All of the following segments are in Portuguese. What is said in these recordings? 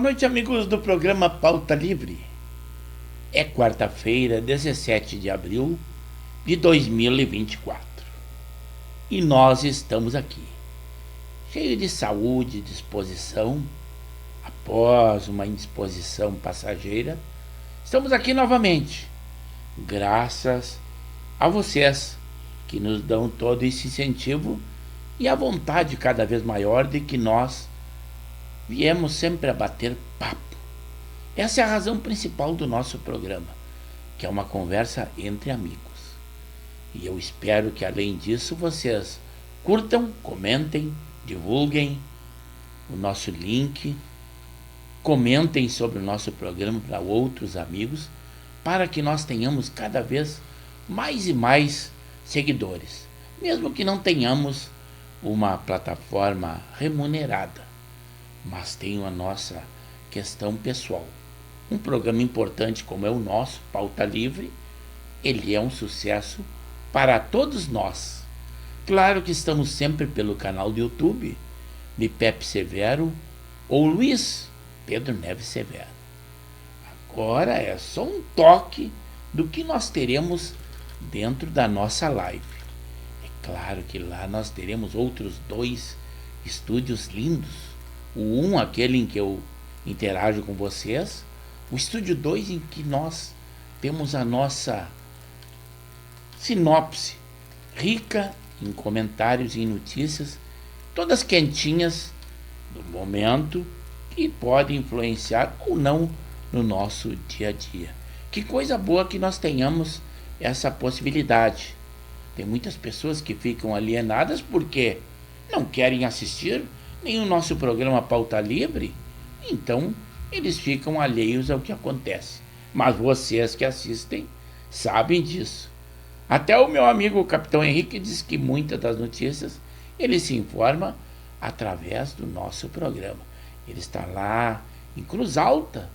noite, amigos do programa Pauta Livre. É quarta-feira, 17 de abril de 2024. E nós estamos aqui, cheio de saúde e disposição. Após uma indisposição passageira, estamos aqui novamente, graças a vocês que nos dão todo esse incentivo e a vontade cada vez maior de que nós viemos sempre a bater papo. Essa é a razão principal do nosso programa, que é uma conversa entre amigos. E eu espero que, além disso, vocês curtam, comentem, divulguem o nosso link, comentem sobre o nosso programa para outros amigos, para que nós tenhamos cada vez mais e mais seguidores, mesmo que não tenhamos uma plataforma remunerada, mas tem a nossa questão pessoal. Um programa importante como é o nosso, Pauta Livre, ele é um sucesso para todos nós. Claro que estamos sempre pelo canal do YouTube de Pepe Severo ou Luiz Pedro Neves Severo. Agora é só um toque do que nós teremos dentro da nossa live. É claro que lá nós teremos outros 2 estúdios lindos. O um, aquele em que eu interajo com vocês. O estúdio 2, em que nós temos a nossa sinopse rica em comentários e em notícias, todas quentinhas do momento, que podem influenciar ou não no nosso dia a dia. Que coisa boa que nós tenhamos essa possibilidade. Tem muitas pessoas que ficam alienadas porque não querem assistir nem o nosso programa Pauta Livre, então eles ficam alheios ao que acontece. Mas vocês que assistem sabem disso. Até o meu amigo Capitão Henrique diz que muitas das notícias ele se informa através do nosso programa. Ele está lá em Cruz Alta,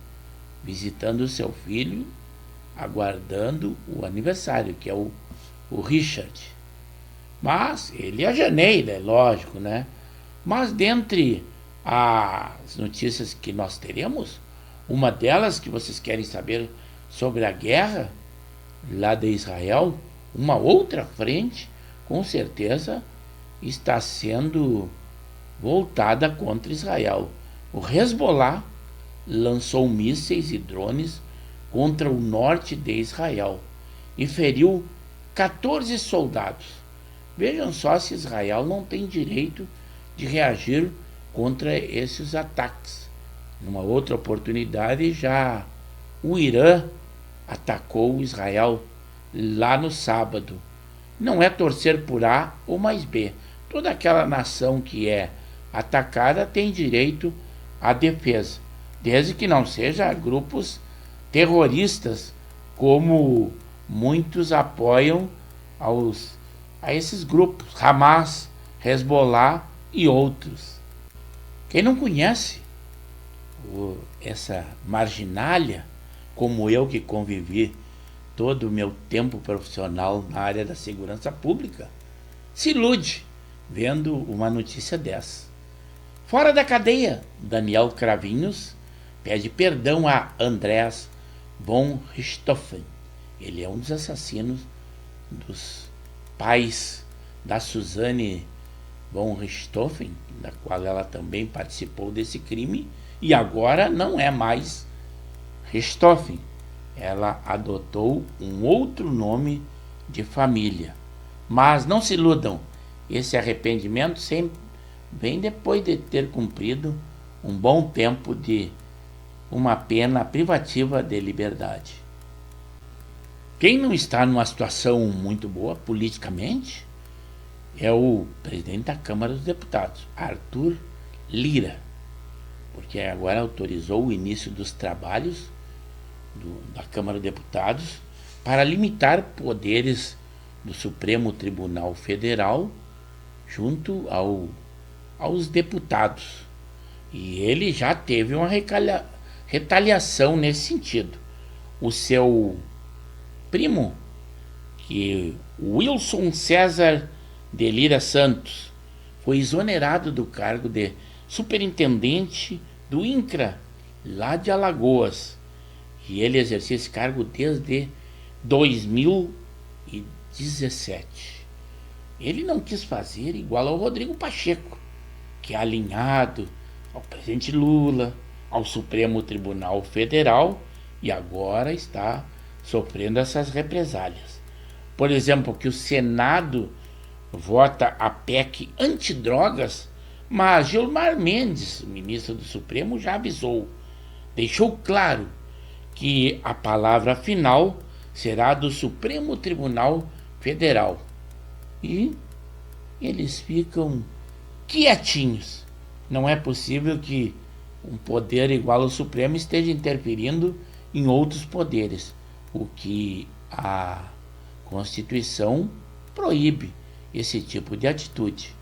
visitando o seu filho, aguardando o aniversário, que é o Richard. Mas ele é janeiro, é lógico, né? Mas dentre as notícias que nós teremos, uma delas que vocês querem saber sobre a guerra lá de Israel, uma outra frente, com certeza, está sendo voltada contra Israel. O Hezbollah lançou mísseis e drones contra o norte de Israel e feriu 14 soldados. Vejam só se Israel não tem direito de reagir contra esses ataques. Numa outra oportunidade, já o Irã atacou Israel lá no sábado. Não é torcer por A ou mais B. Toda aquela nação que é atacada tem direito à defesa, desde que não seja grupos terroristas, como muitos apoiam a esses grupos, Hamas, Hezbollah e outros. Quem não conhece essa marginalia, como eu que convivi todo o meu tempo profissional na área da segurança pública, se ilude vendo uma notícia dessa. Fora da cadeia, Daniel Cravinhos pede perdão a Andreas von Richthofen. Ele é um dos assassinos dos pais da Suzane von Richthofen, da qual ela também participou desse crime, e agora não é mais Richthofen. Ela adotou um outro nome de família. Mas não se iludam, esse arrependimento sempre vem depois de ter cumprido um bom tempo de uma pena privativa de liberdade. Quem não está numa situação muito boa politicamente é o presidente da Câmara dos Deputados, Arthur Lira, porque agora autorizou o início dos trabalhos da Câmara dos Deputados para limitar poderes do Supremo Tribunal Federal junto aos deputados. E ele já teve uma retaliação nesse sentido. O seu primo, que Wilson César de Lira Santos, foi exonerado do cargo de superintendente do INCRA lá de Alagoas, e ele exercia esse cargo desde 2017. Ele não quis fazer igual ao Rodrigo Pacheco, que é alinhado ao presidente Lula, ao Supremo Tribunal Federal, e agora está sofrendo essas represálias. Por exemplo, que o Senado vota a PEC antidrogas, mas Gilmar Mendes, ministro do Supremo, já avisou, deixou claro que a palavra final será do Supremo Tribunal Federal. E eles ficam quietinhos. Não é possível que um poder igual ao Supremo esteja interferindo em outros poderes, o que a Constituição proíbe esse tipo de atitude.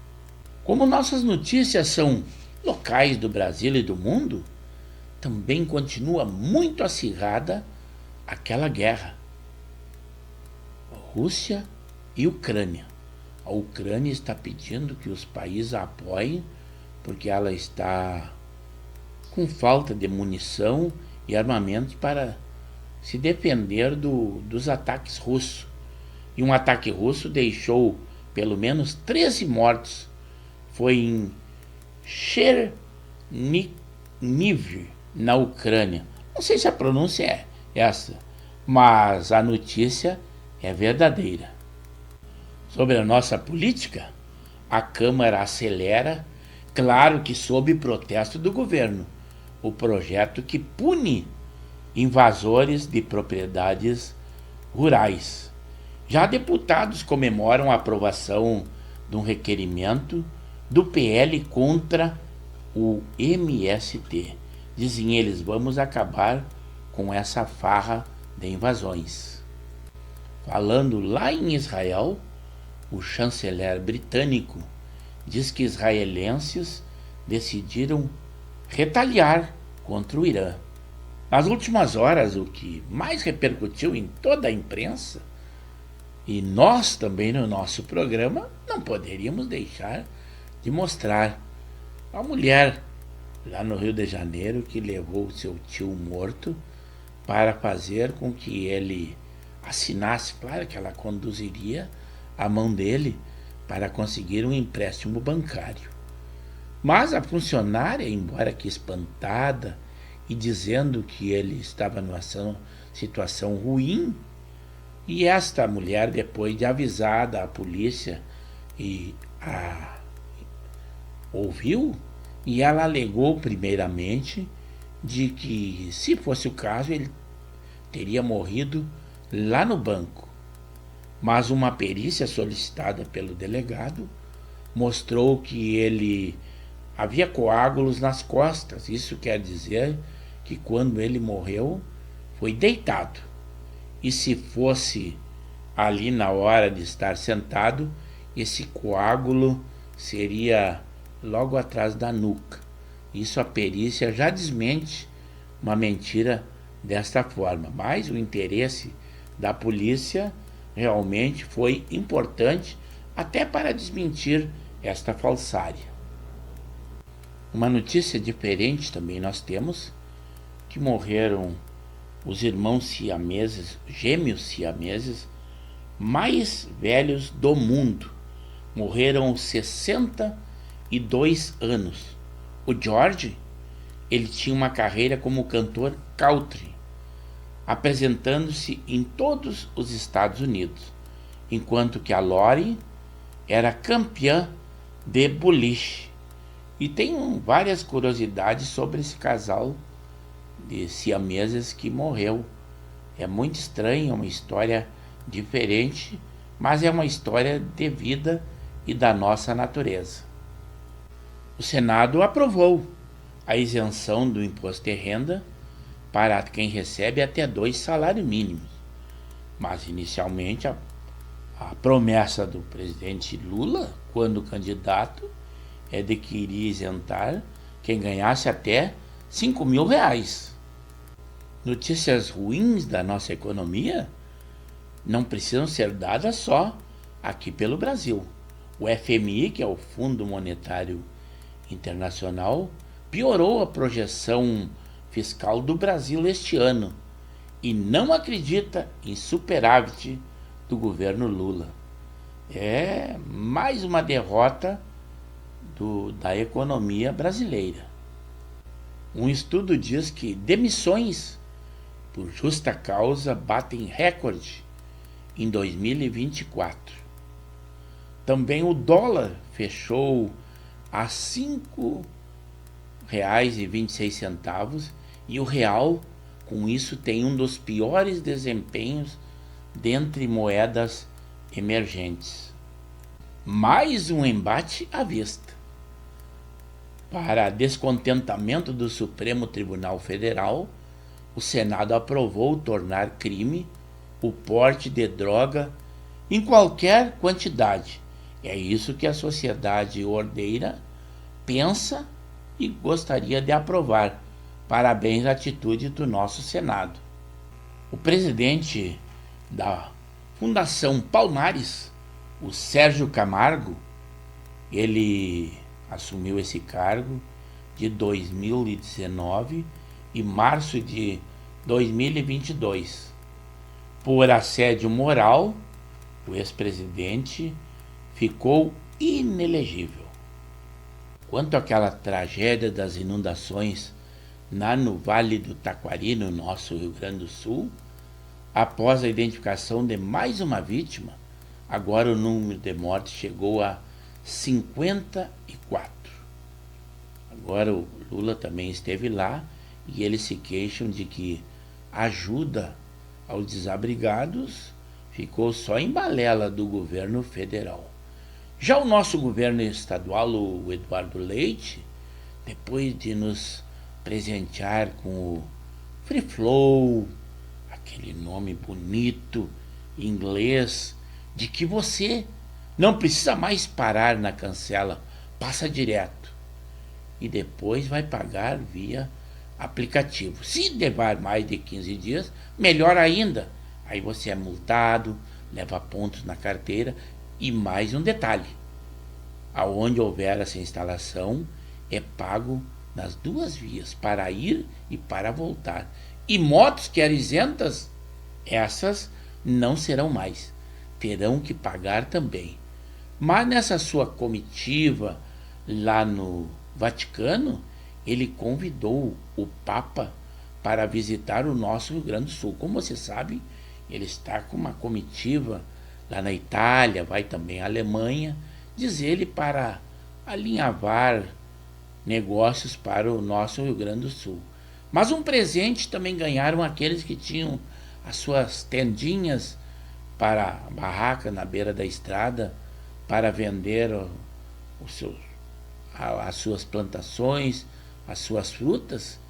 Como nossas notícias são locais do Brasil e do mundo, também continua muito acirrada aquela guerra. Rússia e Ucrânia. A Ucrânia está pedindo que os países a apoiem porque ela está com falta de munição e armamentos para se defender dos ataques russos. E um ataque russo deixou pelo menos 13 mortos. Foi em Chernihiv, na Ucrânia. Não sei se a pronúncia é essa, mas a notícia é verdadeira. Sobre a nossa política, a Câmara acelera, claro que sob protesto do governo, o projeto que pune invasores de propriedades rurais. Já deputados comemoram a aprovação de um requerimento do PL contra o MST. Dizem eles, vamos acabar com essa farra de invasões. Falando lá em Israel, o chanceler britânico diz que israelenses decidiram retaliar contra o Irã. Nas últimas horas, o que mais repercutiu em toda a imprensa, e nós também no nosso programa, não poderíamos deixar de mostrar a mulher lá no Rio de Janeiro que levou seu tio morto para fazer com que ele assinasse, claro que ela conduziria a mão dele para conseguir um empréstimo bancário. Mas a funcionária, embora que espantada e dizendo que ele estava numa situação ruim, e esta mulher, depois de avisada a polícia, ouviu, e ela alegou primeiramente de que, se fosse o caso, ele teria morrido lá no banco. Mas uma perícia solicitada pelo delegado mostrou que ele havia coágulos nas costas. Isso quer dizer que quando ele morreu, foi deitado. E se fosse ali na hora de estar sentado, esse coágulo seria logo atrás da nuca. Isso a perícia já desmente uma mentira desta forma. Mas o interesse da polícia realmente foi importante até para desmentir esta falsária. Uma notícia diferente também nós temos, que morreram os irmãos siameses, gêmeos siameses, mais velhos do mundo. Morreram aos 62 anos. O George, ele tinha uma carreira como cantor country, apresentando-se em todos os Estados Unidos, enquanto que a Lori era campeã de boliche. E tem várias curiosidades sobre esse casal de siameses que morreu. É muito estranho, é uma história diferente, mas é uma história de vida e da nossa natureza. O Senado aprovou a isenção do imposto de renda para quem recebe até 2 salários mínimos. Mas inicialmente a promessa do presidente Lula, quando candidato, é de que iria isentar quem ganhasse até R$5.000. Notícias ruins da nossa economia não precisam ser dadas só aqui pelo Brasil. O FMI, que é o Fundo Monetário Internacional, piorou a projeção fiscal do Brasil este ano e não acredita em superávit do governo Lula. É mais uma derrota da economia brasileira. Um estudo diz que demissões por justa causa batem recorde em 2024. Também o dólar fechou a R$ 5,26 e o real, com isso, tem um dos piores desempenhos dentre moedas emergentes. Mais um embate à vista. Para descontentamento do Supremo Tribunal Federal, o Senado aprovou tornar crime o porte de droga em qualquer quantidade. É isso que a sociedade ordeira pensa e gostaria de aprovar. Parabéns à atitude do nosso Senado. O presidente da Fundação Palmares, o Sérgio Camargo, ele assumiu esse cargo de 2019 e março de 2022. Por assédio moral, o ex-presidente ficou inelegível. Quanto àquela tragédia das inundações no Vale do Taquari, no nosso Rio Grande do Sul, após a identificação de mais uma vítima, agora o número de mortes chegou a 54. Agora o Lula também esteve lá e eles se queixam de que a ajuda aos desabrigados ficou só em balela do governo federal. Já o nosso governo estadual, o Eduardo Leite, depois de nos presentear com o Free Flow, aquele nome bonito em inglês, de que você não precisa mais parar na cancela, passa direto. E depois vai pagar via aplicativo. Se levar mais de 15 dias, melhor ainda. Aí você é multado, leva pontos na carteira. E mais um detalhe: aonde houver essa instalação, é pago nas duas vias, para ir e para voltar. E motos que eram isentas, essas não serão mais. Terão que pagar também. Mas nessa sua comitiva lá no Vaticano, ele convidou o Papa para visitar o nosso Rio Grande do Sul. Como você sabe, ele está com uma comitiva lá na Itália, vai também à Alemanha, diz ele, para alinhavar negócios para o nosso Rio Grande do Sul. Mas um presente também ganharam aqueles que tinham as suas tendinhas para a barraca na beira da estrada para vender as suas plantações, as suas frutas.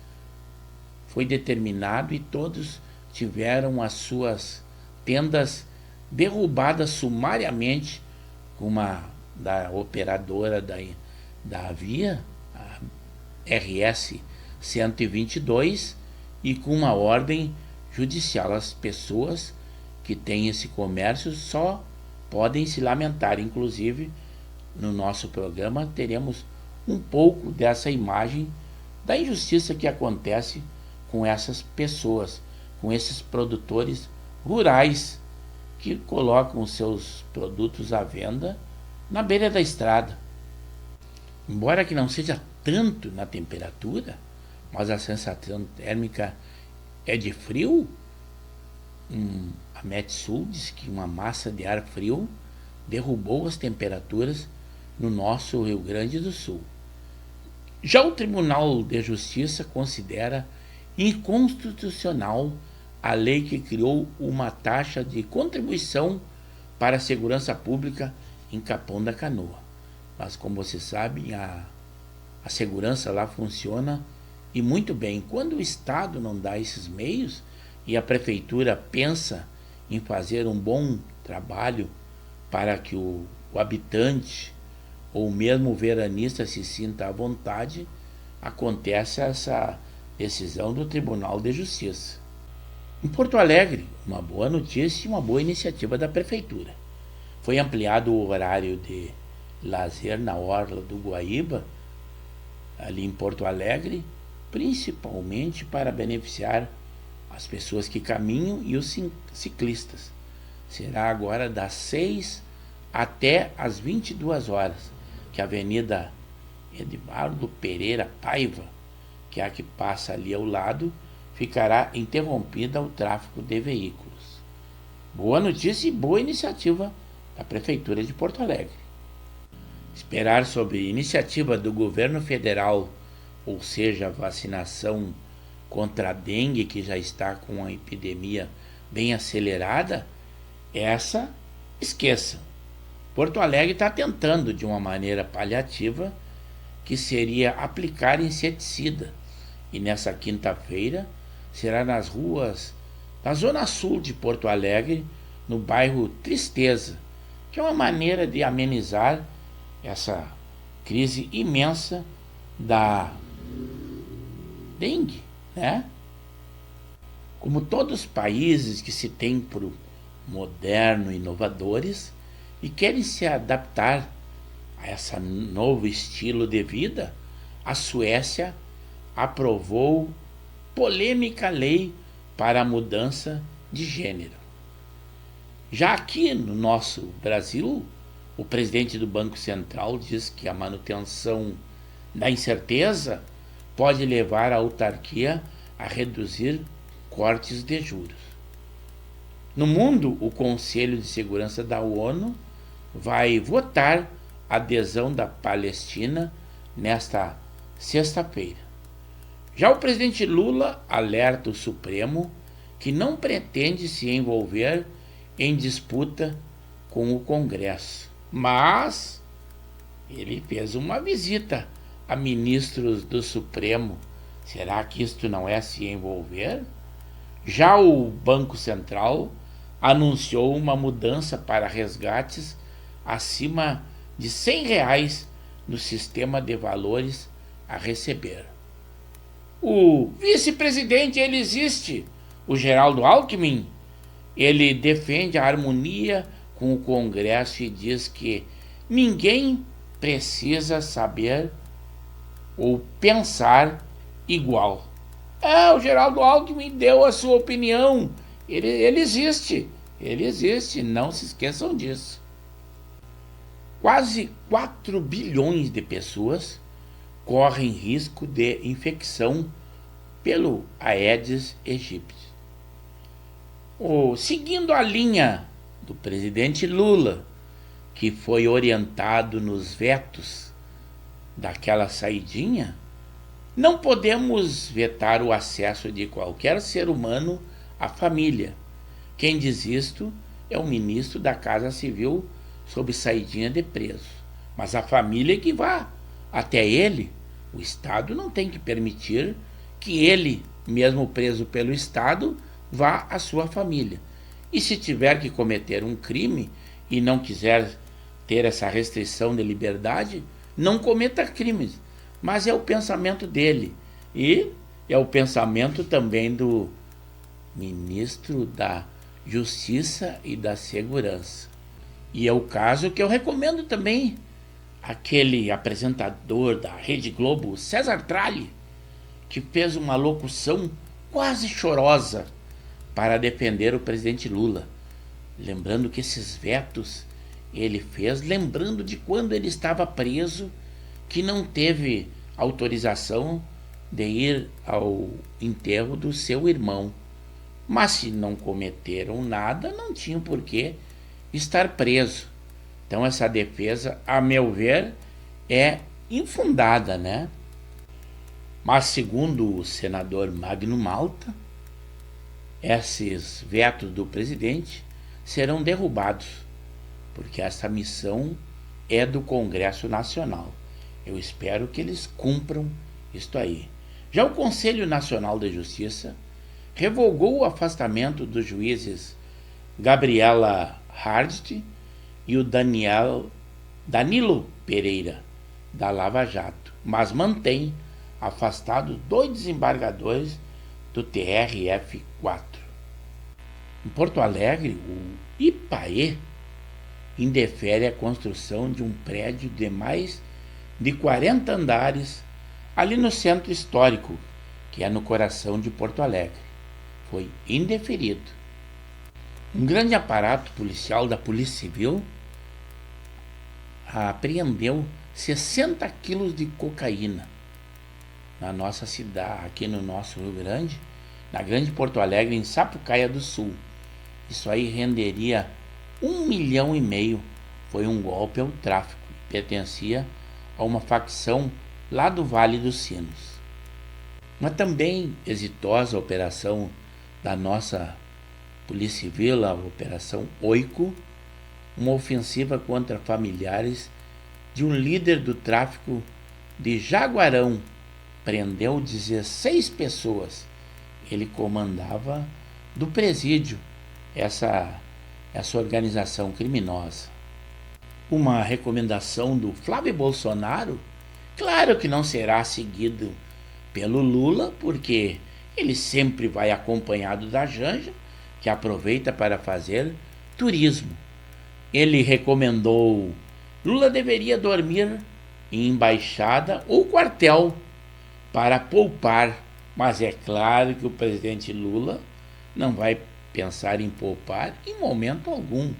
Foi determinado e todos tiveram as suas tendas derrubadas sumariamente com uma da operadora da via, a RS 122, e com uma ordem judicial. As pessoas que têm esse comércio só podem se lamentar. Inclusive, no nosso programa teremos um pouco dessa imagem da injustiça que acontece com essas pessoas, com esses produtores rurais que colocam os seus produtos à venda na beira da estrada. Embora que não seja tanto na temperatura, mas a sensação térmica é de frio, a Metsul diz que uma massa de ar frio derrubou as temperaturas no nosso Rio Grande do Sul. Já o Tribunal de Justiça considera inconstitucional a lei que criou uma taxa de contribuição para a segurança pública em Capão da Canoa. Mas, como você sabe, a segurança lá funciona e muito bem. Quando o Estado não dá esses meios e a Prefeitura pensa em fazer um bom trabalho para que o habitante ou mesmo o veranista se sinta à vontade, acontece essa decisão do Tribunal de Justiça. Em Porto Alegre, uma boa notícia e uma boa iniciativa da Prefeitura. Foi ampliado o horário de lazer na orla do Guaíba, ali em Porto Alegre, principalmente para beneficiar as pessoas que caminham e os ciclistas. Será agora das 6 até as 22 horas, que a Avenida Edivaldo Pereira Paiva, que é a que passa ali ao lado, ficará interrompida ao tráfego de veículos. Boa notícia e boa iniciativa da Prefeitura de Porto Alegre. Esperar sobre iniciativa do governo federal, ou seja, a vacinação contra a dengue, que já está com a epidemia bem acelerada, essa esqueçam. Porto Alegre está tentando de uma maneira paliativa, que seria aplicar inseticida. E nessa quinta-feira será nas ruas da Zona Sul de Porto Alegre, no bairro Tristeza, que é uma maneira de amenizar essa crise imensa da dengue, né? Como todos os países que se têm por modernos e inovadores e querem se adaptar a esse novo estilo de vida, a Suécia aprovou polêmica lei para a mudança de gênero. Já aqui no nosso Brasil, o presidente do Banco Central diz que a manutenção da incerteza pode levar a autarquia a reduzir cortes de juros. No mundo, o Conselho de Segurança da ONU vai votar a adesão da Palestina nesta sexta-feira. Já o presidente Lula alerta o Supremo que não pretende se envolver em disputa com o Congresso, mas ele fez uma visita a ministros do Supremo. Será que isto não é se envolver? Já o Banco Central anunciou uma mudança para resgates acima de R$100 no sistema de valores a receber. O vice-presidente, ele existe, o Geraldo Alckmin, ele defende a harmonia com o Congresso e diz que ninguém precisa saber ou pensar igual. O Geraldo Alckmin deu a sua opinião, ele existe, não se esqueçam disso. Quase 4 bilhões de pessoas correm risco de infecção pelo Aedes aegypti. Seguindo a linha do presidente Lula, que foi orientado nos vetos daquela saidinha, não podemos vetar o acesso de qualquer ser humano à família. Quem diz isto é o ministro da Casa Civil sob saidinha de preso. Mas a família que vá até ele, o Estado não tem que permitir que ele, mesmo preso pelo Estado, vá à sua família. E se tiver que cometer um crime e não quiser ter essa restrição de liberdade, não cometa crimes. Mas é o pensamento dele. E é o pensamento também do ministro da Justiça e da Segurança. E é o caso que eu recomendo também aquele apresentador da Rede Globo, César Tralli, que fez uma locução quase chorosa para defender o presidente Lula, lembrando que esses vetos ele fez lembrando de quando ele estava preso, que não teve autorização de ir ao enterro do seu irmão. Mas se não cometeram nada, não tinham por que estar preso. Então essa defesa, a meu ver, é infundada, né? Mas segundo o senador Magno Malta, esses vetos do presidente serão derrubados, porque essa missão é do Congresso Nacional. Eu espero que eles cumpram isto aí. Já o Conselho Nacional de Justiça revogou o afastamento dos juízes Gabriela Hardt e o Danilo Pereira, da Lava Jato, mas mantém afastados 2 desembargadores do TRF4. Em Porto Alegre, o IPAE indefere a construção de um prédio de mais de 40 andares ali no centro histórico, que é no coração de Porto Alegre. Foi indeferido. Um grande aparato policial da Polícia Civil apreendeu 60 quilos de cocaína na nossa cidade, aqui no nosso Rio Grande, na Grande Porto Alegre, em Sapucaia do Sul. Isso aí renderia 1,5 milhão. Foi um golpe ao tráfico e pertencia a uma facção lá do Vale dos Sinos. Mas também exitosa a operação da nossa Polícia Civil, a Operação Oico, uma ofensiva contra familiares de um líder do tráfico de Jaguarão. Prendeu 16 pessoas. Ele comandava do presídio essa organização criminosa. Uma recomendação do Flávio Bolsonaro, claro que não será seguido pelo Lula, porque ele sempre vai acompanhado da Janja, que aproveita para fazer turismo. Ele recomendou: Lula deveria dormir em embaixada ou quartel para poupar, mas é claro que o presidente Lula não vai pensar em poupar em momento algum.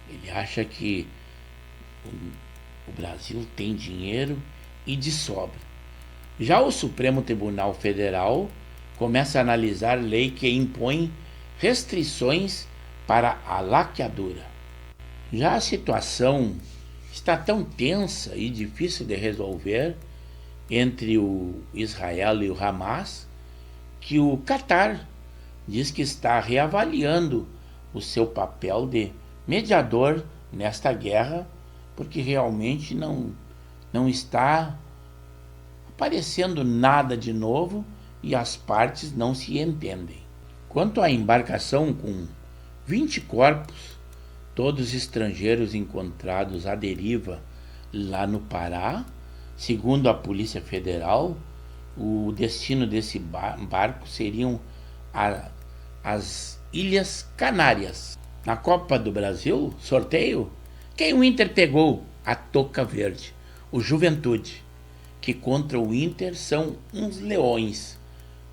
Ele acha que o Brasil tem dinheiro e de sobra. Já o Supremo Tribunal Federal começa a analisar lei que impõe restrições para a laqueadura. Já a situação está tão tensa e difícil de resolver entre o Israel e o Hamas que o Catar diz que está reavaliando o seu papel de mediador nesta guerra, porque realmente não está aparecendo nada de novo e as partes não se entendem. Quanto à embarcação com 20 corpos, todos estrangeiros encontrados à deriva lá no Pará, segundo a Polícia Federal, o destino desse barco seriam as Ilhas Canárias. Na Copa do Brasil, sorteio, quem o Inter pegou? A Toca Verde, o Juventude, que contra o Inter são uns leões,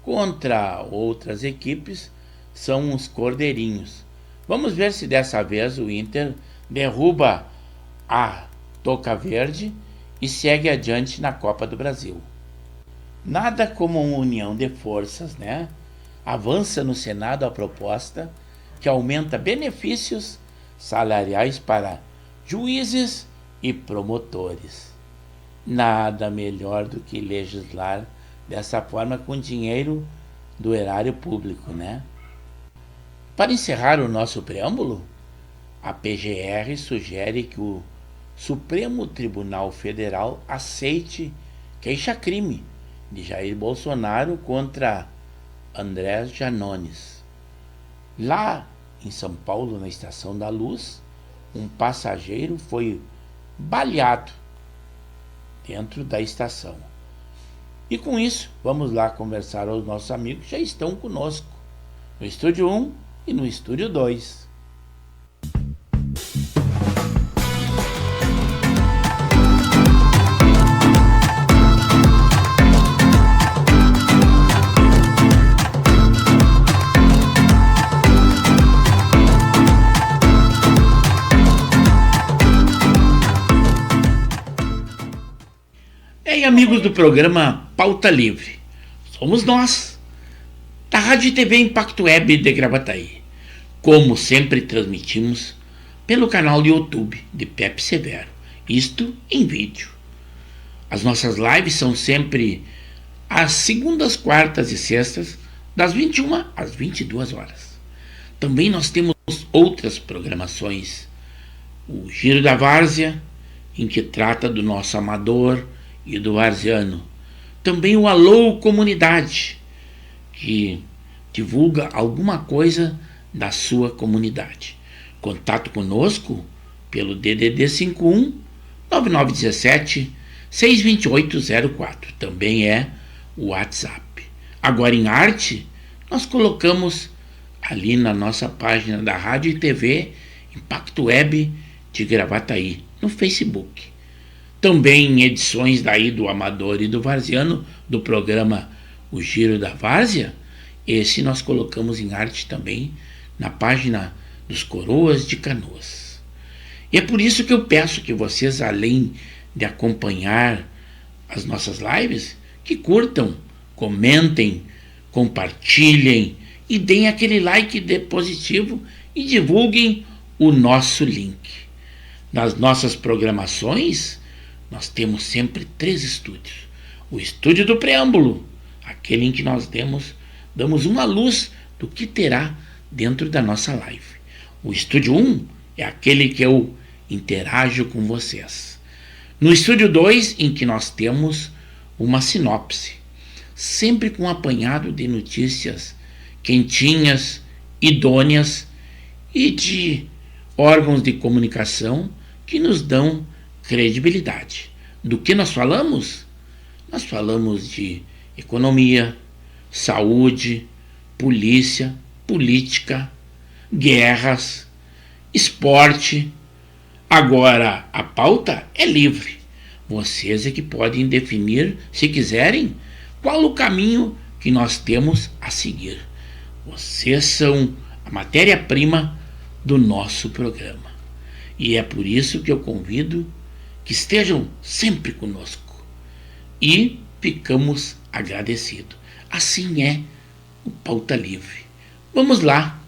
contra outras equipes são uns cordeirinhos. Vamos ver se dessa vez o Inter derruba a Toca Verde e segue adiante na Copa do Brasil. Nada como uma união de forças, né? Avança no Senado a proposta que aumenta benefícios salariais para juízes e promotores. Nada melhor do que legislar dessa forma com dinheiro do erário público, né? Para encerrar o nosso preâmbulo, a PGR sugere que o Supremo Tribunal Federal aceite queixa-crime de Jair Bolsonaro contra Andrés Janones. Lá em São Paulo, na Estação da Luz, um passageiro foi baleado dentro da estação. E com isso, vamos lá conversar aos nossos amigos que já estão conosco no Estúdio 1 e no Estúdio 2. E aí, amigos do programa Pauta Livre, somos nós, da Rádio e TV Impacto Web de Gravataí. Como sempre, transmitimos pelo canal do YouTube de Pepe Severo, isto em vídeo. As nossas lives são sempre às segundas, quartas e sextas, das 21 às 22 horas. Também nós temos outras programações, o Giro da Várzea, em que trata do nosso amador e do varziano. Também o Alô Comunidade, que divulga alguma coisa da sua comunidade. Contato conosco pelo DDD 51 9917 62804. Também é o WhatsApp. Agora em arte, nós colocamos ali na nossa página da Rádio e TV Impacto Web de Gravataí, no Facebook. Também em edições daí do Amador e do Varziano, do programa o Giro da Várzea, esse nós colocamos em arte também na página dos Coroas de Canoas. E é por isso que eu peço que vocês, além de acompanhar as nossas lives, que curtam, comentem, compartilhem e deem aquele like positivo e divulguem o nosso link. Nas nossas programações, nós temos sempre 3 estúdios. O estúdio do preâmbulo, aquele em que nós damos uma luz do que terá dentro da nossa live. O estúdio 1 é aquele que eu interajo com vocês. No estúdio 2, em que nós temos uma sinopse, sempre com um apanhado de notícias quentinhas, idôneas e de órgãos de comunicação que nos dão credibilidade. Do que nós falamos? Nós falamos de economia, saúde, polícia, política, guerras, esporte. Agora, a pauta é livre. Vocês é que podem definir, se quiserem, qual o caminho que nós temos a seguir. Vocês são a matéria-prima do nosso programa. E é por isso que eu convido que estejam sempre conosco. E ficamos agradecidos. Assim é o Pauta Livre. Vamos lá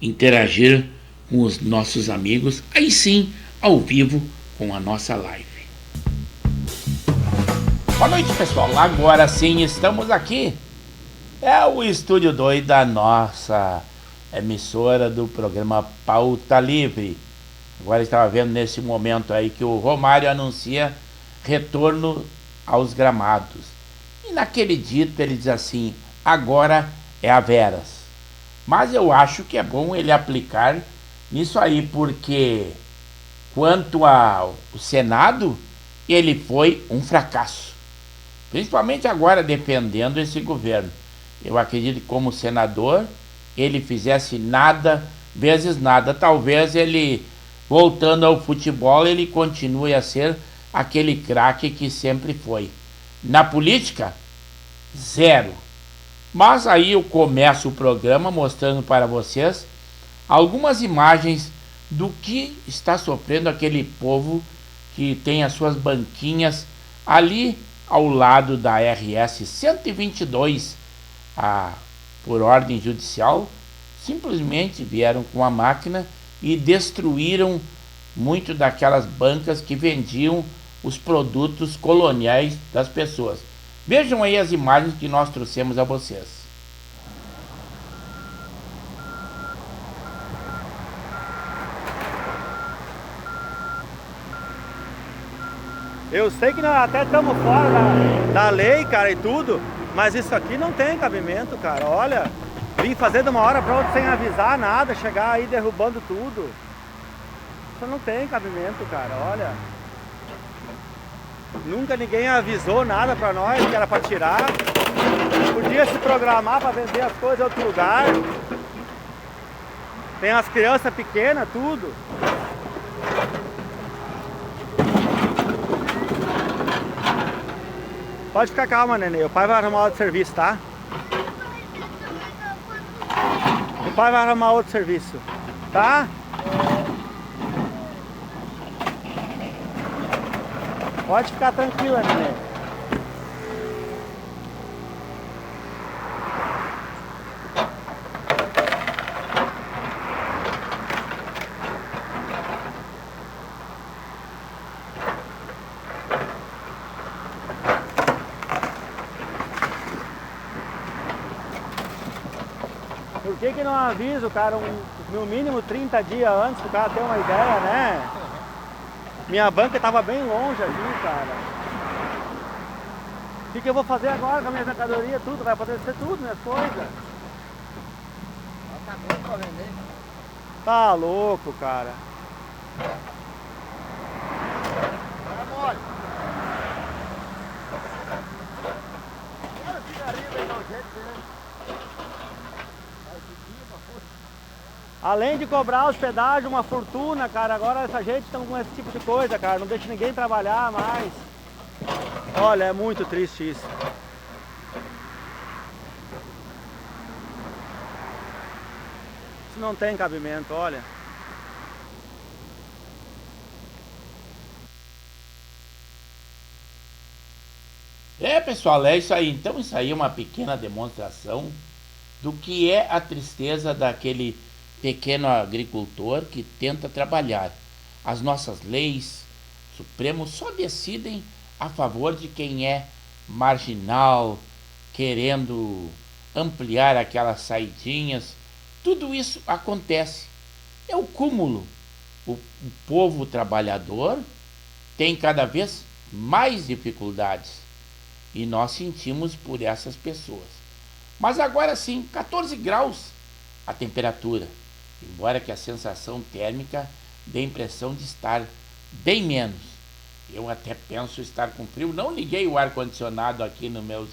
interagir com os nossos amigos, aí sim, ao vivo, com a nossa live. Boa noite, pessoal. Agora sim, estamos aqui. É o Estúdio 2 da nossa emissora do programa Pauta Livre. Agora estava vendo nesse momento aí que o Romário anuncia retorno aos gramados. E naquele dito ele diz assim, agora é a veras. Mas eu acho que é bom ele aplicar nisso aí, porque quanto ao Senado, ele foi um fracasso. Principalmente agora defendendo esse governo. Eu acredito que como senador, ele fizesse nada, vezes nada. Talvez ele, voltando ao futebol, ele continue a ser aquele craque que sempre foi. Na política, 0. Mas aí eu começo o programa mostrando para vocês algumas imagens do que está sofrendo aquele povo que tem as suas banquinhas ali ao lado da RS 122, por ordem judicial, simplesmente vieram com a máquina e destruíram muito daquelas bancas que vendiam os produtos coloniais das pessoas. Vejam aí as imagens que nós trouxemos a vocês. Eu sei que nós até estamos fora da lei, cara, e tudo, mas isso aqui não tem cabimento, cara. Olha, vim fazer de uma hora para outra sem avisar nada, chegar aí derrubando tudo. Isso não tem cabimento, cara, olha. Nunca ninguém avisou nada para nós que era para tirar. Podia se programar para vender as coisas em outro lugar. Tem as crianças pequenas, tudo. Pode ficar calma, nenê. O pai vai arrumar outro serviço, tá? O pai vai arrumar outro serviço, tá? Pode ficar tranquila, nenê. Por que não aviso, cara, no mínimo 30 dias antes, pro cara ter uma ideia, né? Minha banca tava bem longe ali, cara. O que eu vou fazer agora com a minha mercadoria, tudo? Vai acontecer tudo, minhas coisas. Tá louco, cara. Além de cobrar hospedagem, uma fortuna, cara, agora essa gente está com esse tipo de coisa, cara, não deixa ninguém trabalhar mais. Olha, é muito triste isso. não tem cabimento, olha. Pessoal, é isso aí. Então isso aí é uma pequena demonstração do que é a tristeza daquele pequeno agricultor que tenta trabalhar. As nossas leis, Supremo, só decidem a favor de quem é marginal, querendo ampliar aquelas saidinhas. Tudo isso acontece. É o cúmulo. O povo trabalhador tem cada vez mais dificuldades e nós sentimos por essas pessoas. Mas agora sim, 14 graus a temperatura, embora que a sensação térmica dê a impressão de estar bem menos. Eu até penso estar com frio. Não liguei o ar-condicionado aqui nos meus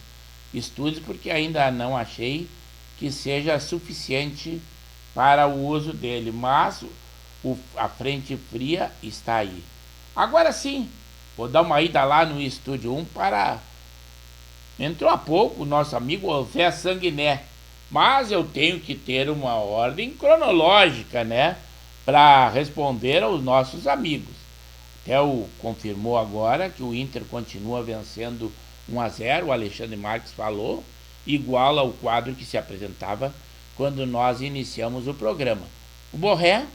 estúdios porque ainda não achei que seja suficiente para o uso dele, mas a frente fria está aí. Agora sim, vou dar uma ida lá no estúdio 1 para... Entrou há pouco o nosso amigo José Sanguiné, mas eu tenho que ter uma ordem cronológica, né, para responder aos nossos amigos. Até confirmou agora que o Inter continua vencendo 1-0, o Alexandre Marques falou, igual ao quadro que se apresentava quando nós iniciamos o programa. O Borré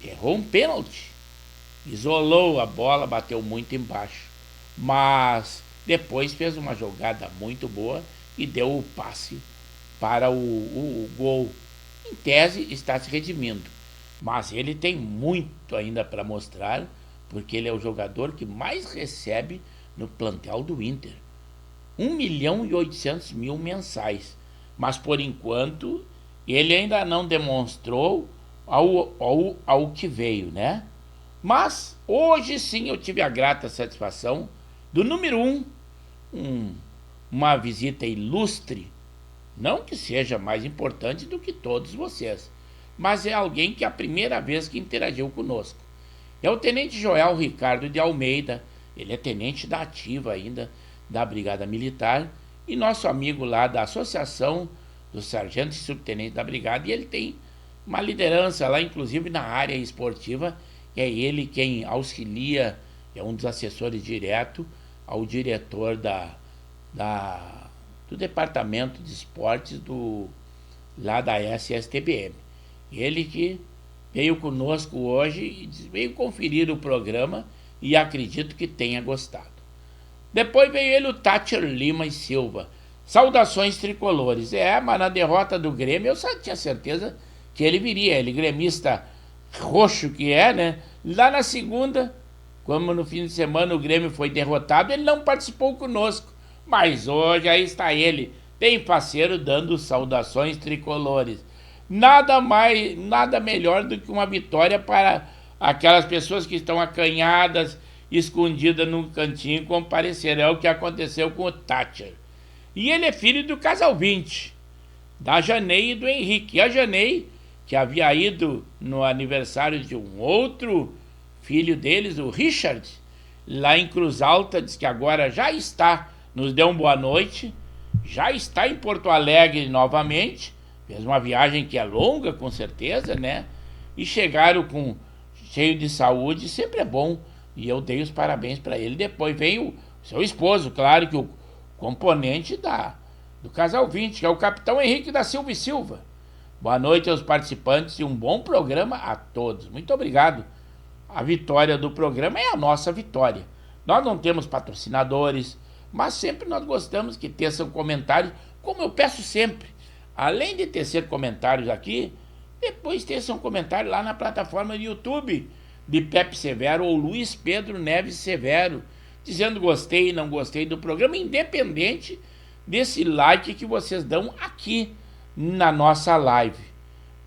errou um pênalti, isolou a bola, bateu muito embaixo, mas depois fez uma jogada muito boa e deu o passe para o gol. Em tese está se redimindo, mas ele tem muito ainda para mostrar, porque ele é o jogador que mais recebe no plantel do Inter. 1.800.000 mensais, mas por enquanto ele ainda não demonstrou ao que veio, né? Mas hoje sim eu tive a grata satisfação do número 1, uma visita ilustre, não que seja mais importante do que todos vocês, mas é alguém que é a primeira vez que interagiu conosco. É o Tenente Joel Ricardo de Almeida, ele é tenente da ativa ainda, da Brigada Militar, e nosso amigo lá da Associação dos Sargentos e Subtenentes da Brigada, e ele tem uma liderança lá, inclusive na área esportiva, e é ele quem auxilia, é um dos assessores direto ao diretor do Departamento de Esportes lá da SSTBM. Ele que veio conosco hoje e veio conferir o programa e acredito que tenha gostado. Depois veio ele, o Thatcher Lima e Silva. Saudações tricolores. Mas na derrota do Grêmio eu só tinha certeza que ele viria. Ele gremista roxo que é, né? Lá na segunda, como no fim de semana o Grêmio foi derrotado, ele não participou conosco. Mas hoje aí está ele, bem faceiro, dando saudações tricolores. Nada melhor do que uma vitória para aquelas pessoas que estão acanhadas, escondidas num cantinho, comparecer. É o que aconteceu com o Thatcher. E ele é filho do casal 20, da Janei e do Henrique. E a Janei, que havia ido no aniversário de um outro filho deles, o Richard, lá em Cruz Alta, diz que agora já está, nos deu uma boa noite, já está em Porto Alegre novamente, fez uma viagem que é longa, com certeza, né? E chegaram cheio de saúde, sempre é bom, e eu dei os parabéns para ele. Depois veio o seu esposo, claro que o componente do casal 20, que é o capitão Henrique da Silva e Silva. Boa noite aos participantes e um bom programa a todos. Muito obrigado. A vitória do programa é a nossa vitória. Nós não temos patrocinadores, mas sempre nós gostamos que teçam comentários, como eu peço sempre. Além de tecer comentários aqui, depois teçam comentário lá na plataforma do YouTube de Pepe Severo ou Luiz Pedro Neves Severo, dizendo gostei, não gostei do programa, independente desse like que vocês dão aqui na nossa live.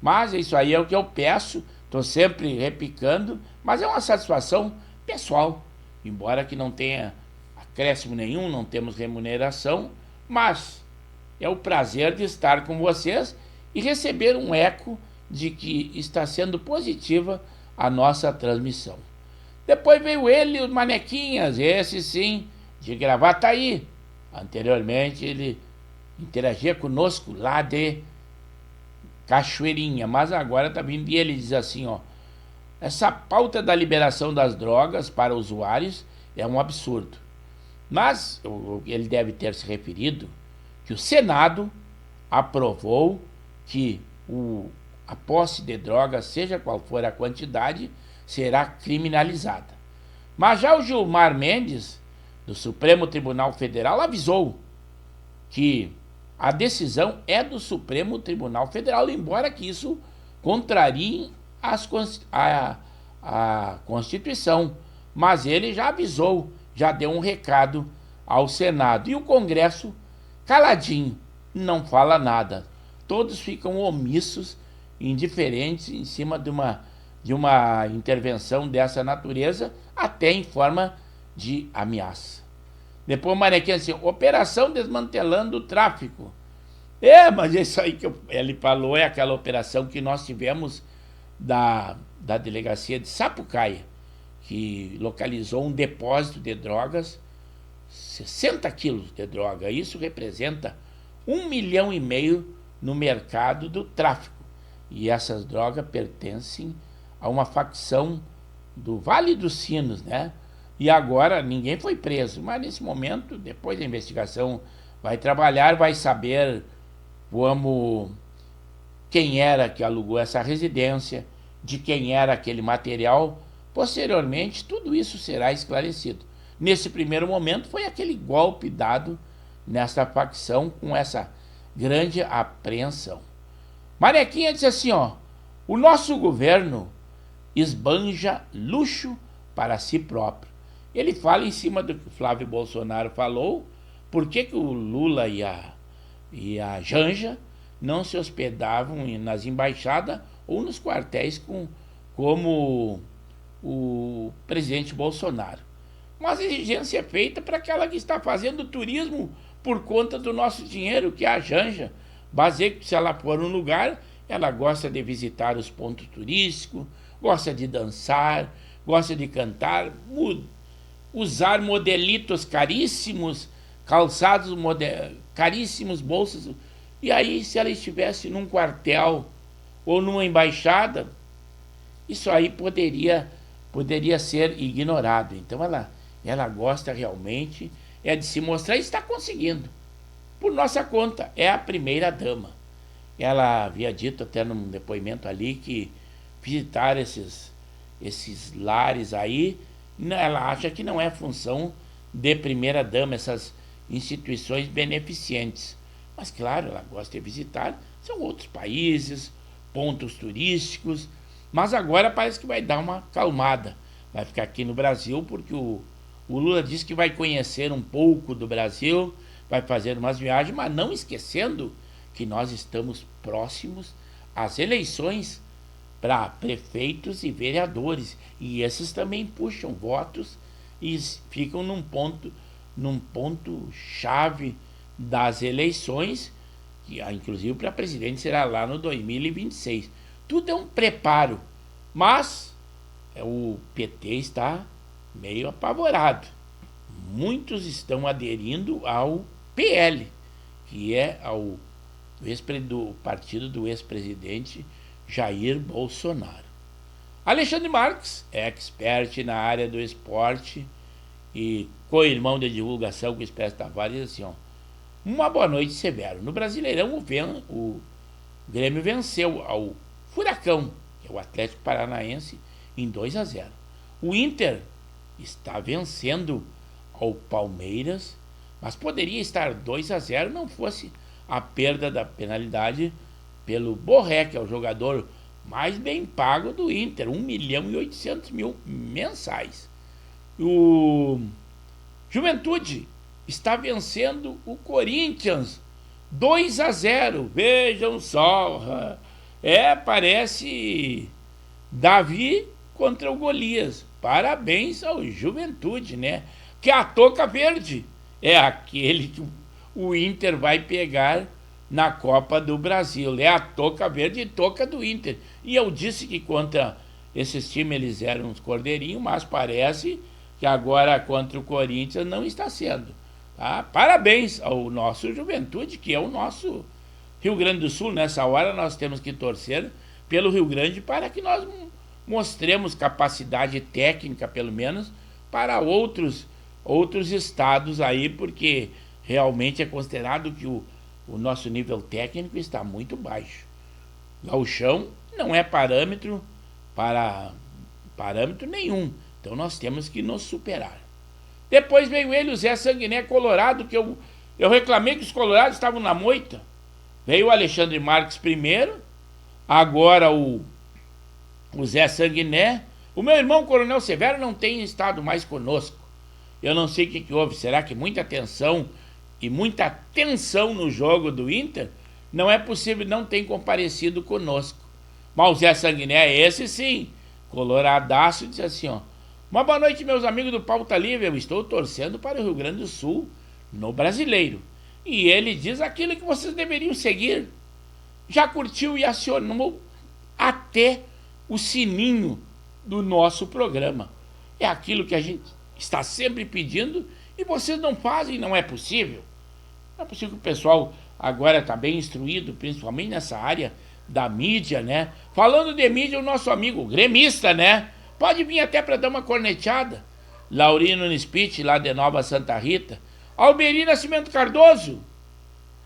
Mas isso aí é o que eu peço, estou sempre repicando, mas é uma satisfação pessoal, embora que não tenha acréscimo nenhum, não temos remuneração, mas é o prazer de estar com vocês e receber um eco de que está sendo positiva a nossa transmissão. Depois veio ele, os Manequinhas, esse sim, de Gravataí. Anteriormente ele interagia conosco lá de Cachoeirinha, mas agora tá vindo, e ele diz assim, ó, essa pauta da liberação das drogas para usuários é um absurdo. Mas ele deve ter se referido que o Senado aprovou que a posse de drogas, seja qual for a quantidade, será criminalizada. Mas já o Gilmar Mendes, do Supremo Tribunal Federal, avisou que a decisão é do Supremo Tribunal Federal, embora que isso contrarie a Constituição. Mas ele já avisou, já deu um recado ao Senado. E o Congresso, caladinho, não fala nada. Todos ficam omissos, indiferentes em cima de uma intervenção dessa natureza, até em forma de ameaça. Depois o Manequim assim, operação desmantelando o tráfico. Mas isso aí que ele falou é aquela operação que nós tivemos da delegacia de Sapucaia, que localizou um depósito de drogas, 60 quilos de droga. Isso representa 1,5 milhão no mercado do tráfico. E essas drogas pertencem a uma facção do Vale dos Sinos, né? E agora ninguém foi preso, mas nesse momento, depois da investigação vai trabalhar, vai saber quem era que alugou essa residência, de quem era aquele material. Posteriormente, tudo isso será esclarecido. Nesse primeiro momento, foi aquele golpe dado nessa facção com essa grande apreensão. Manequinha disse assim, ó, o nosso governo esbanja luxo para si próprio. Ele fala em cima do que o Flávio Bolsonaro falou, por que o Lula e a Janja não se hospedavam nas embaixadas ou nos quartéis como o presidente Bolsonaro. Mas a exigência é feita para aquela que está fazendo turismo por conta do nosso dinheiro, que é a Janja. Baseia que se ela for num lugar, ela gosta de visitar os pontos turísticos, gosta de dançar, gosta de cantar, usar modelitos caríssimos, calçados caríssimos, bolsas. E aí, se ela estivesse num quartel ou numa embaixada, isso aí poderia ser ignorado. Então ela gosta realmente de se mostrar e está conseguindo. Por nossa conta, é a primeira dama. Ela havia dito até num depoimento ali que visitar esses lares aí, ela acha que não é função de primeira dama, essas instituições beneficentes. Mas claro, ela gosta de visitar, são outros países, pontos turísticos, mas agora parece que vai dar uma calmada. Vai ficar aqui no Brasil, porque o Lula disse que vai conhecer um pouco do Brasil, vai fazer umas viagens, mas não esquecendo que nós estamos próximos às eleições para prefeitos e vereadores, e esses também puxam votos e ficam num ponto chave das eleições, que inclusive para presidente será lá no 2026. Tudo é um preparo, mas o PT está meio apavorado. Muitos estão aderindo ao PL, que é do partido do ex-presidente Jair Bolsonaro. Alexandre Marques é expert na área do esporte e co-irmão de divulgação com o Expresso Tavares, assim, ó, uma boa noite, Severo. No Brasileirão, o Grêmio venceu ao Furacão, que é o Atlético Paranaense, em 2-0. O Inter está vencendo ao Palmeiras, mas poderia estar 2-0 não fosse a perda da penalidade pelo Borré, que é o jogador mais bem pago do Inter, 1.800.000 mensais. O Juventude está vencendo o Corinthians 2-0. Vejam só, parece Davi contra o Golias. Parabéns ao Juventude, né? Que a touca verde é aquele que o Inter vai pegar na Copa do Brasil. É a touca verde e touca do Inter. E eu disse que contra esses times eles eram uns cordeirinhos, mas parece que agora contra o Corinthians não está sendo. Tá? Parabéns ao nosso Juventude, que é o nosso Rio Grande do Sul, nessa hora, nós temos que torcer pelo Rio Grande para que nós mostremos capacidade técnica, pelo menos, para outros estados aí, porque realmente é considerado que o nosso nível técnico está muito baixo. Gauchão não é parâmetro nenhum, então nós temos que nos superar. Depois veio ele, o Zé Sanguiné Colorado, que eu reclamei que os colorados estavam na moita. Veio o Alexandre Marques primeiro, agora o Zé Sanguiné. O meu irmão Coronel Severo não tem estado mais conosco. Eu não sei o que houve. Será que muita tensão e muita tensão no jogo do Inter? Não é possível, não tem comparecido conosco. Mas o Zé Sanguiné, esse sim, coloradaço, disse assim, ó: uma boa noite, meus amigos do Pauta Livre. Eu estou torcendo para o Rio Grande do Sul no Brasileiro. E ele diz aquilo que vocês deveriam seguir. Já curtiu e acionou até o sininho do nosso programa. É aquilo que a gente está sempre pedindo e vocês não fazem, não é possível. Não é possível que o pessoal agora está bem instruído, principalmente nessa área da mídia, né? Falando de mídia, o nosso amigo gremista, né? Pode vir até para dar uma corneteada. Laurino Nispit, lá de Nova Santa Rita. Alberi Nascimento Cardoso,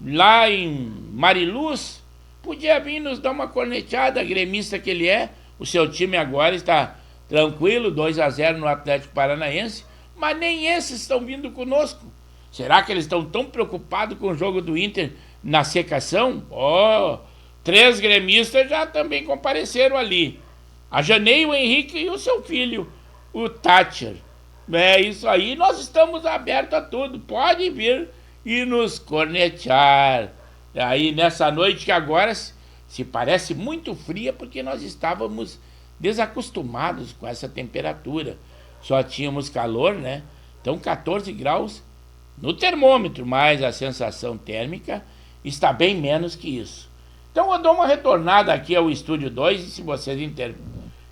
lá em Mariluz, podia vir nos dar uma corneteada, gremista que ele é. O seu time agora está tranquilo, 2-0 no Atlético Paranaense, mas nem esses estão vindo conosco. Será que eles estão tão preocupados com o jogo do Inter na secação? 3 gremistas já também compareceram ali. A Janei, o Henrique e o seu filho, o Thatcher. É isso aí, nós estamos abertos a tudo. Pode vir e nos cornetear. Aí nessa noite que agora se parece muito fria, porque nós estávamos desacostumados com essa temperatura. Só tínhamos calor, né? Então 14 graus no termômetro, mas a sensação térmica está bem menos que isso. Então eu dou uma retornada aqui ao Estúdio 2 e se vocês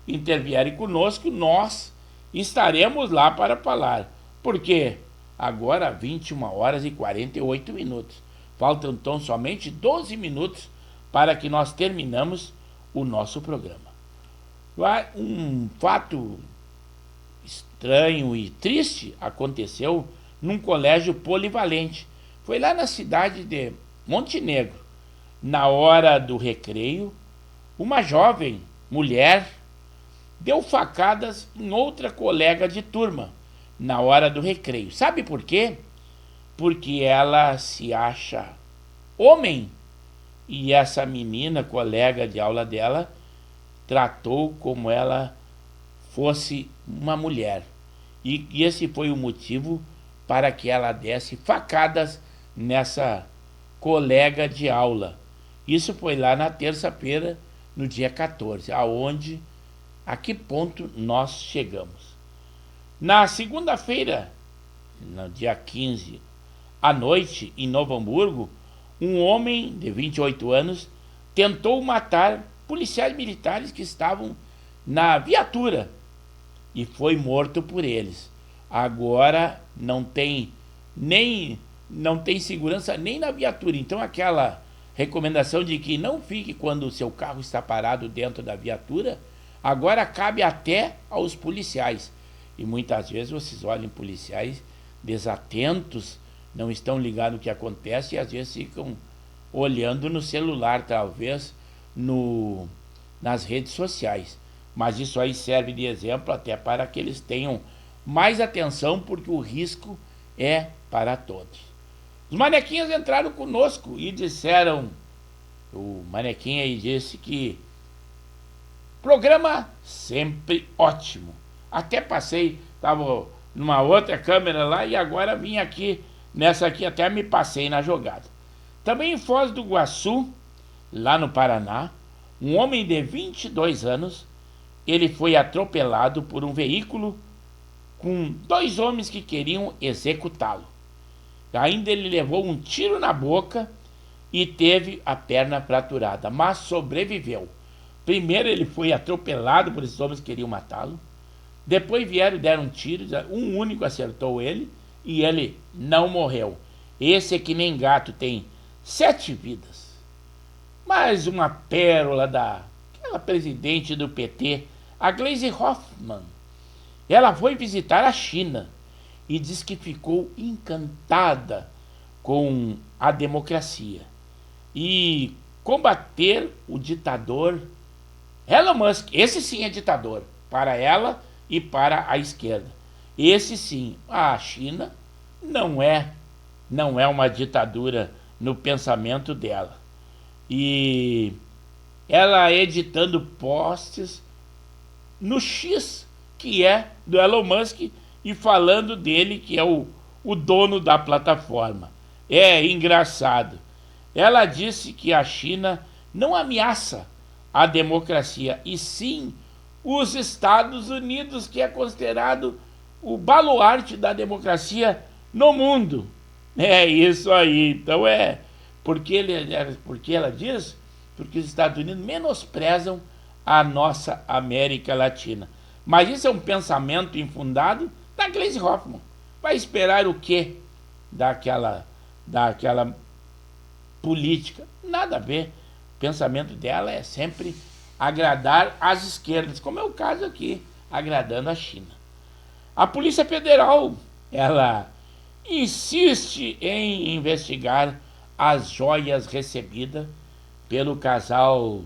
intervierem conosco, nós estaremos lá para falar. Porque agora 21 horas e 48 minutos. Faltam então somente 12 minutos para que nós terminamos o nosso programa. Um fato estranho e triste aconteceu num colégio polivalente. Foi lá na cidade de Montenegro. Na hora do recreio, uma jovem mulher deu facadas em outra colega de turma na hora do recreio. Sabe por quê? Porque ela se acha homem e essa menina, colega de aula dela, tratou como ela fosse uma mulher. E esse foi o motivo para que ela desse facadas nessa colega de aula. Isso foi lá na terça-feira, no dia 14, a que ponto nós chegamos. Na segunda-feira, no dia 15, à noite, em Novo Hamburgo, um homem de 28 anos tentou matar policiais militares que estavam na viatura e foi morto por eles. Agora não tem segurança nem na viatura. Então aquela recomendação de que não fique quando o seu carro está parado dentro da viatura, agora cabe até aos policiais. E muitas vezes vocês olham policiais desatentos, não estão ligados no que acontece e às vezes ficam olhando no celular, talvez nas redes sociais. Mas isso aí serve de exemplo até para que eles tenham mais atenção, porque o risco é para todos. Os manequinhos entraram conosco e disseram, o manequinho aí disse que programa sempre ótimo. Até passei, estava numa outra câmera lá e agora vim aqui, nessa aqui até me passei na jogada. Também em Foz do Iguaçu, lá no Paraná, um homem de 22 anos, ele foi atropelado por um veículo com 2 homens que queriam executá-lo. Ainda ele levou um tiro na boca e teve a perna fraturada, mas sobreviveu. Primeiro ele foi atropelado por esses homens que queriam matá-lo. Depois vieram e deram um tiro, um único acertou ele e ele não morreu. Esse é que nem gato, tem 7 vidas. mais uma pérola daquela presidente do PT, a Gleisi Hoffmann. Ela foi visitar a China e diz que ficou encantada com a democracia e combater o ditador Elon Musk. Esse sim é ditador, para ela e para a esquerda. Esse sim, a China não é uma ditadura no pensamento dela. E ela editando posts no X, que é do Elon Musk, e falando dele, que é o dono da plataforma. É engraçado. Ela disse que a China não ameaça a democracia, e sim os Estados Unidos, que é considerado o baluarte da democracia no mundo. É isso aí. Então porque ela diz, porque os Estados Unidos menosprezam a nossa América Latina. Mas isso é um pensamento infundado da Gleisi Hoffmann. Vai esperar o quê daquela política? Nada a ver. O pensamento dela é sempre agradar as esquerdas, como é o caso aqui, agradando a China. A Polícia Federal, ela insiste em investigar as joias recebidas pelo casal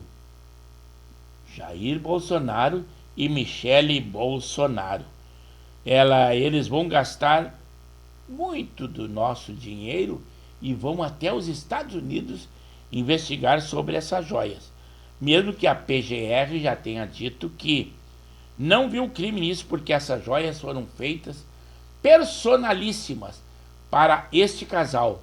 Jair Bolsonaro e Michele Bolsonaro. Eles vão gastar muito do nosso dinheiro e vão até os Estados Unidos investigar sobre essas joias. Mesmo que a PGR já tenha dito que não viu crime nisso, porque essas joias foram feitas personalíssimas para este casal,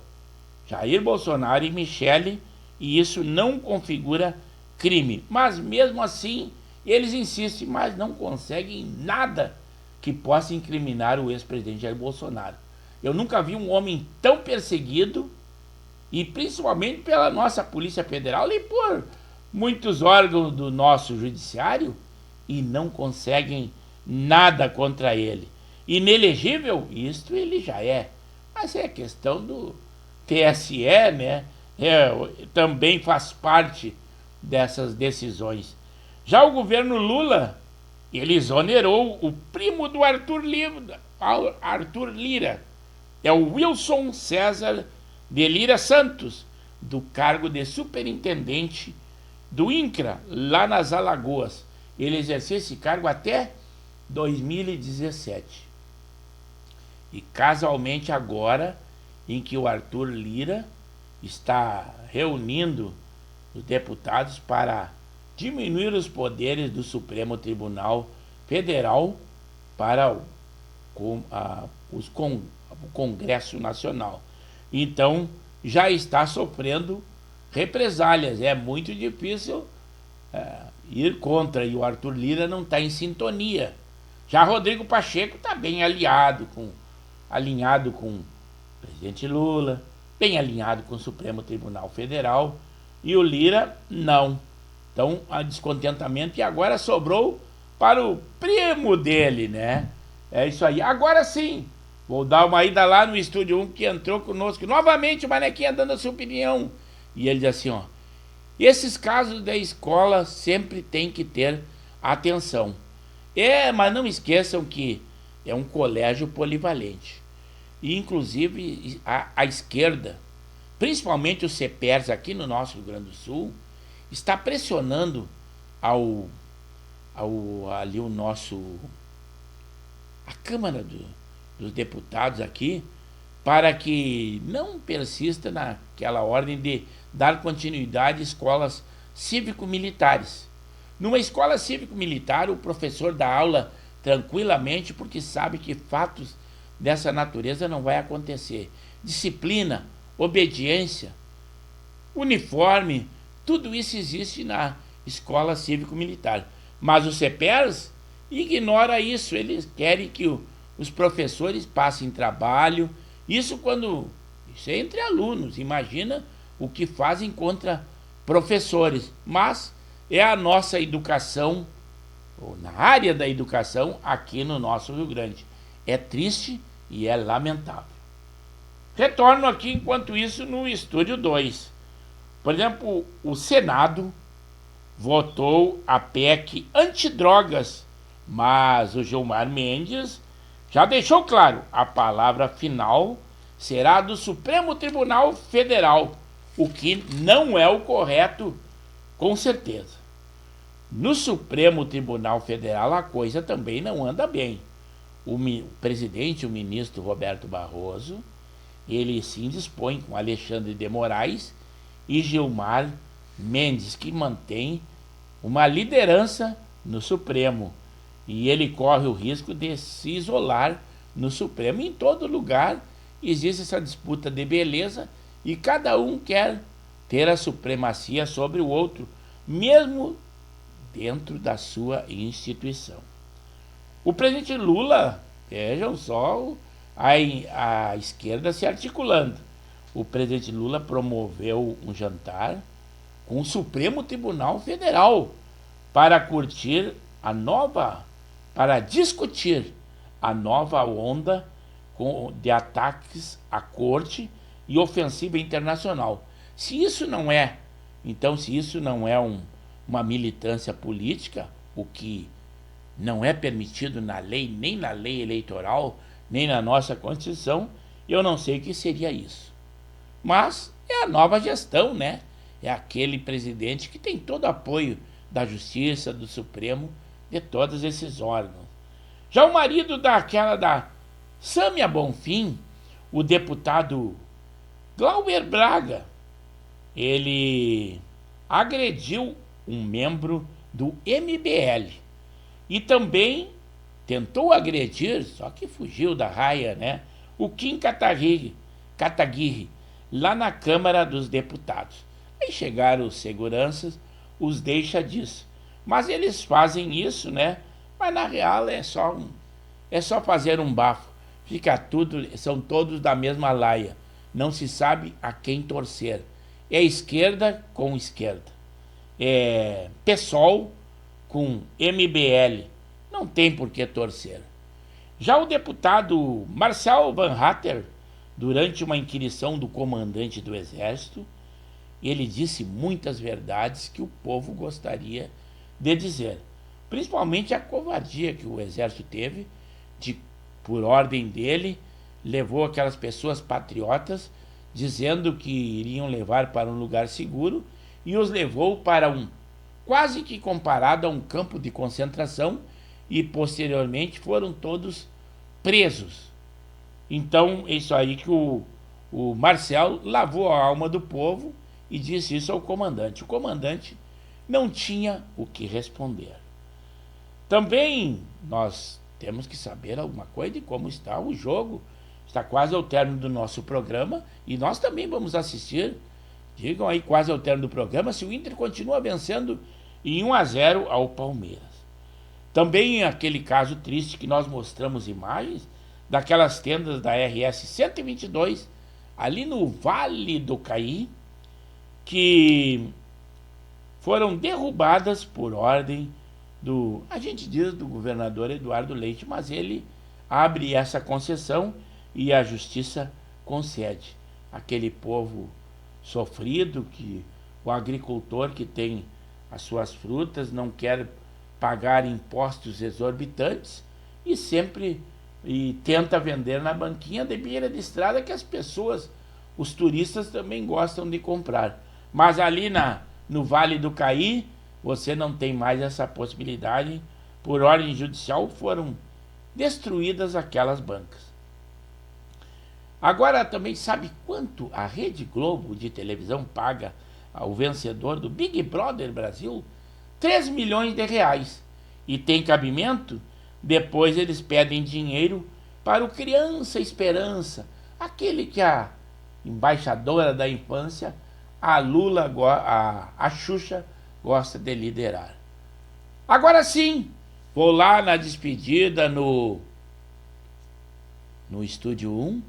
Jair Bolsonaro e Michele, e isso não configura crime. Mas mesmo assim, eles insistem, mas não conseguem nada que possa incriminar o ex-presidente Jair Bolsonaro. Eu nunca vi um homem tão perseguido, e principalmente pela nossa Polícia Federal e por muitos órgãos do nosso judiciário, e não conseguem nada contra ele. Inelegível, isto ele já é. Mas é questão do TSE, né? Também faz parte dessas decisões. Já o governo Lula, ele exonerou o primo do Arthur Lira, é o Wilson César de Lira Santos, do cargo de superintendente do INCRA, lá nas Alagoas. Ele exerceu esse cargo até 2017. E casualmente agora, em que o Arthur Lira está reunindo os deputados para diminuir os poderes do Supremo Tribunal Federal para o Congresso Nacional. Então, já está sofrendo represálias. É muito difícil ir contra, e o Arthur Lira não está em sintonia. Já Rodrigo Pacheco está bem alinhado com o presidente Lula, bem alinhado com o Supremo Tribunal Federal, e o Lira não. Então, há descontentamento, e agora sobrou para o primo dele, né? É isso aí. Agora sim, vou dar uma ida lá no Estúdio 1, que entrou conosco novamente, o Manequinha dando a sua opinião. E ele diz assim, ó: esses casos da escola sempre tem que ter atenção. Mas não esqueçam que é um colégio polivalente. E, inclusive, a esquerda, principalmente os CEPERS aqui no nosso Rio Grande do Sul, está pressionando a Câmara dos Deputados aqui, para que não persista naquela ordem de dar continuidade a escolas cívico-militares. Numa escola cívico-militar, o professor dá aula tranquilamente, porque sabe que fatos dessa natureza não vai acontecer. Disciplina, obediência, uniforme, tudo isso existe na escola cívico-militar. Mas os CEPERS ignora isso. Eles querem que os professores passem trabalho. Isso é entre alunos. Imagina o que fazem contra professores. Mas é a nossa educação, ou na área da educação, aqui no nosso Rio Grande. É triste e é lamentável. Retorno aqui, enquanto isso, no Estúdio 2. Por exemplo, o Senado votou a PEC antidrogas, mas o Gilmar Mendes já deixou claro, a palavra final será do Supremo Tribunal Federal, o que não é o correto, com certeza. No Supremo Tribunal Federal a coisa também não anda bem. O presidente, o ministro Roberto Barroso, ele se indispõe com Alexandre de Moraes e Gilmar Mendes, que mantém uma liderança no Supremo. E ele corre o risco de se isolar no Supremo. Em todo lugar existe essa disputa de beleza e cada um quer ter a supremacia sobre o outro, mesmo dentro da sua instituição. O presidente Lula, vejam só a esquerda se articulando. O presidente Lula promoveu um jantar com o Supremo Tribunal Federal para discutir a nova onda de ataques à corte e ofensiva internacional. Se isso não é uma militância política, o que não é permitido na lei, nem na lei eleitoral, nem na nossa Constituição, eu não sei o que seria isso. Mas é a nova gestão, né? É aquele presidente que tem todo o apoio da Justiça, do Supremo, de todos esses órgãos. Já o marido da Sâmia Bonfim, o deputado Glauber Braga, ele agrediu um membro do MBL e também tentou agredir, só que fugiu da raia, né? O Kim Kataguiri, lá na Câmara dos Deputados. Aí chegaram os seguranças, os deixa disso. Mas eles fazem isso, né? Mas na real é só fazer um bafo. Fica tudo, são todos da mesma laia. Não se sabe a quem torcer. É esquerda com esquerda. É PSOL com MBL. Não tem por que torcer. Já o deputado Marcel Van Hatter, durante uma inquirição do comandante do Exército, ele disse muitas verdades que o povo gostaria de dizer. Principalmente a covardia que o Exército teve, por ordem dele, levou aquelas pessoas patriotas, dizendo que iriam levar para um lugar seguro, e os levou para quase que comparado a um campo de concentração, e posteriormente foram todos presos. Então, isso aí que o Marcel lavou a alma do povo e disse isso ao comandante. O comandante não tinha o que responder. Também nós temos que saber alguma coisa de como está o jogo. Está quase ao término do nosso programa e nós também vamos assistir. Digam aí quase ao término do programa se o Inter continua vencendo em 1-0 ao Palmeiras. Também aquele caso triste que nós mostramos imagens daquelas tendas da RS 122 ali no Vale do Caí, que foram derrubadas por ordem a gente diz do governador Eduardo Leite, mas ele abre essa concessão e a justiça concede. Aquele povo sofrido, que o agricultor que tem as suas frutas não quer pagar impostos exorbitantes e sempre tenta vender na banquinha de beira de estrada que as pessoas, os turistas também gostam de comprar. Mas ali no Vale do Caí, você não tem mais essa possibilidade. Por ordem judicial foram destruídas aquelas bancas. Agora também sabe quanto a Rede Globo de televisão paga ao vencedor do Big Brother Brasil? 3 milhões de reais. E tem cabimento? Depois eles pedem dinheiro para o Criança Esperança, aquele que a embaixadora da infância, a Xuxa, gosta de liderar. Agora sim, vou lá na despedida no Estúdio 1.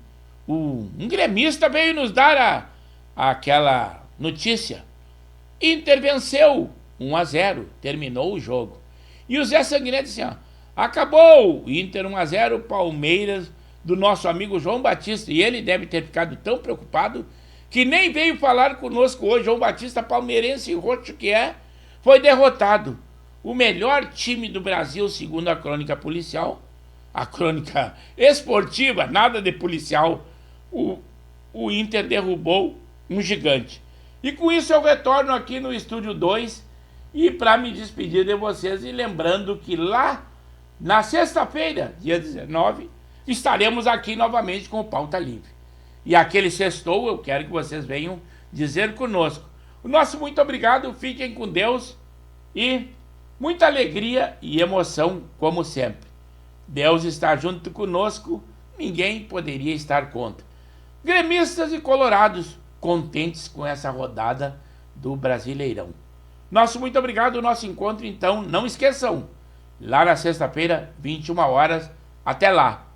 Um gremista veio nos dar aquela notícia. Inter venceu 1-0, terminou o jogo. E o Zé Sanguinetti disse assim, acabou, Inter 1-0, Palmeiras, do nosso amigo João Batista. E ele deve ter ficado tão preocupado que nem veio falar conosco hoje, João Batista, palmeirense e roxo que é, foi derrotado. O melhor time do Brasil, segundo a crônica policial, a crônica esportiva, nada de policial, o Inter derrubou um gigante. E com isso eu retorno aqui no Estúdio 2 e para me despedir de vocês e lembrando que lá na sexta-feira, dia 19, estaremos aqui novamente com o Pauta Livre. E aquele sextou, eu quero que vocês venham dizer conosco. O nosso muito obrigado, fiquem com Deus e muita alegria e emoção, como sempre. Deus está junto conosco, ninguém poderia estar contra. Gremistas e colorados, contentes com essa rodada do Brasileirão. Nosso muito obrigado, nosso encontro, então, não esqueçam, lá na sexta-feira, 21 horas, até lá.